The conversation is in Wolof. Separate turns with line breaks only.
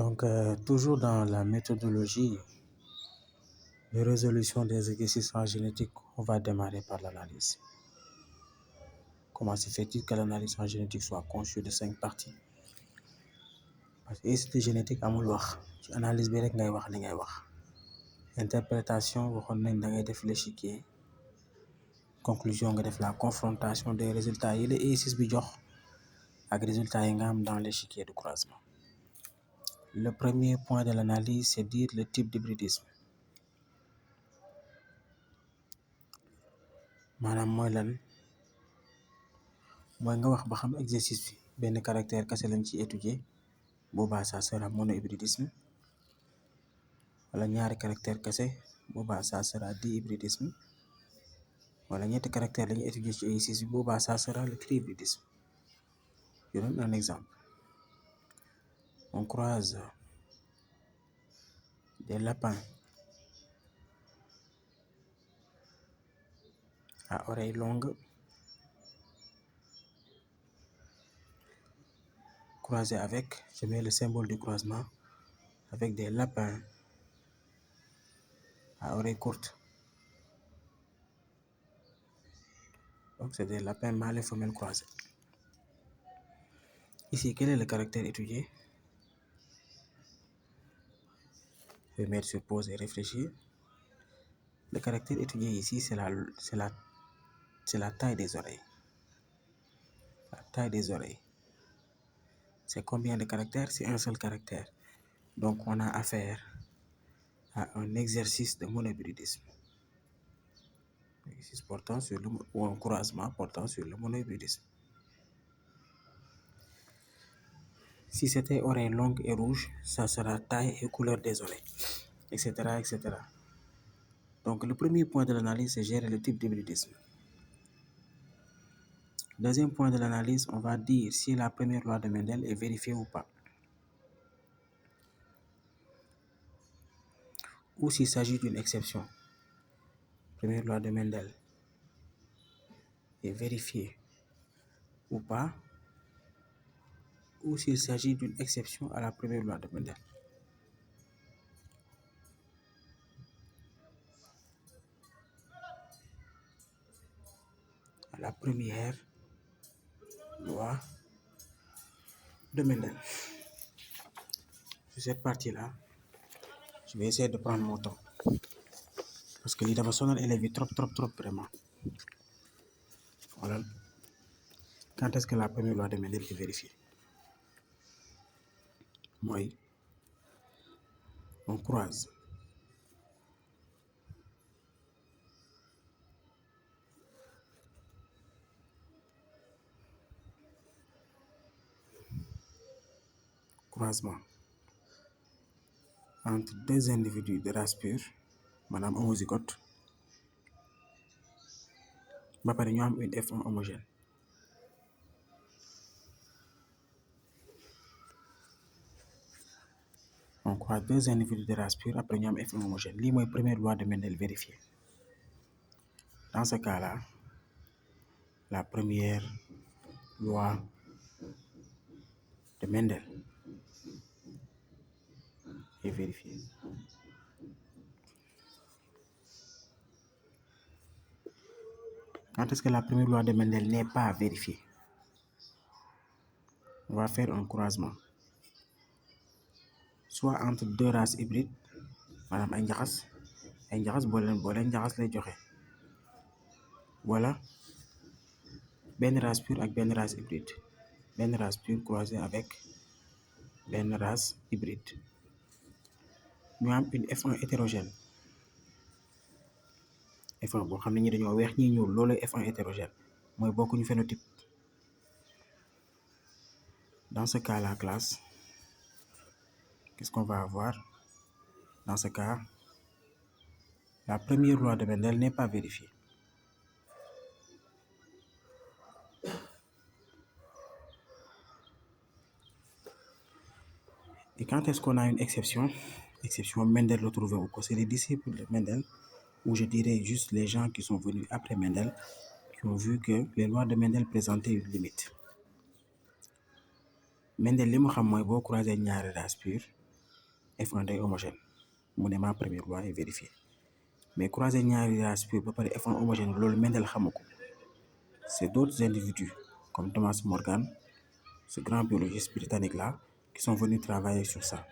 Donc, toujours dans la méthodologie de résolution des exercices en génétique, on va démarrer par l'analyse. Comment se fait-il que l'analyse en génétique soit conçue de 5 parties? Parce que étude génétique amul wax ci analyse bi rek ngay wax li ngay wax. Interprétation waxoon nañ da ngay def l'échiquier. Conclusion nga def la confrontation des résultats yi la exercice bi jox ak résultats yi nga am dans l'échiquier de croisement. Le premier point de l'analyse, c'est dire le type d'hybridisme. maanaam mooy lan mooy nga wax ba xam exercice bi benn caractère kese lañ ci étudier boobaa ça sera monohybridisme wala ñaari caractère kese boobaa ça sera dihybridisme wala ñetti caractère lañu étudier ci exercice bi boobaa ça sera le trihybridisme. Je donne un exemple. On croise des lapins à oreilles longues croisés avec, je mets le symbole du croisement, avec des lapins à oreilles courtes. Donc c'est des lapins mâles et femelles croisés. Ici, quel est le caractère étudié? Je vais mettre sur pause et réfléchir. Le caractère étudié ici, c'est la taille des oreilles. La taille des oreilles. C'est combien de caractères? C'est un seul caractère. Donc on a affaire à un exercice de monohybridisme. Exercice portant sur ou un croisement portant sur le monohybridisme. Si c'était oreilles longues et rouges, ça sera taille et couleur des oreilles, etc., etc. Donc le premier point de l'analyse, c'est gérer le type d'hybridisme. Deuxième point de l'analyse, on va dire si la première loi de Mendel est vérifiée ou pas. Ou s'il s'agit d'une exception. Première loi de Mendel est vérifiée ou pas, ou s'il s'agit d'une exception à la première loi de Mendel. À la première loi de Mendel. Sur cette partie-là, je vais essayer de prendre mon temps. Parce que l'idée va sonner élève trop vraiment. Voilà. Quand est-ce que la première loi de Mendel est vérifiée? Moi, on croise croisement entre deux individus de race pure, madame homozygote, ba pare ñu am une F1 homogène. On croise deux individus de race pure, après ñu am F1 homogène. Lii mooy première loi de Mendel vérifiée. Dans ce cas-là, la première loi de Mendel est vérifiée. Quand est-ce que la première loi de Mendel n'est pas vérifiée? On va faire un croisement. Soit entre deux races hybrides, maanaam ay njaxas boo leen njaxas lay joxe. Voilà. Benn race pure ak benn race hybride. Benn race pure croisée avec benn race hybride. Ñu am une F1 hétérogène. F1 boo xam ne ñi dañoo weex ñi ñuul loolu F1 hétérogène mooy bokkuñu phénotype. Dans ce cas, la classe, qu'est-ce qu'on va avoir? Dans ce cas, la première loi de Mendel n'est pas vérifiée. Et quand est-ce qu'on a une exception? Exception Mendel retrouvée ou quoi? C'est les disciples de Mendel, ou je dirais juste les gens qui sont venus après Mendel, qui ont vu que les lois de Mendel présentaient une limite. Mendel li mu xam mooy boo croisé ñaari race pure F1 day homogène mu ne ma première loi est vérifiée mais croiser ñaari race pure ba pare F1 homogène loolu Mendel xamu ko. C'est d'autres individus comme Thomas Morgan, ce grand biologiste britannique là, qui sont venus travailler sur ça.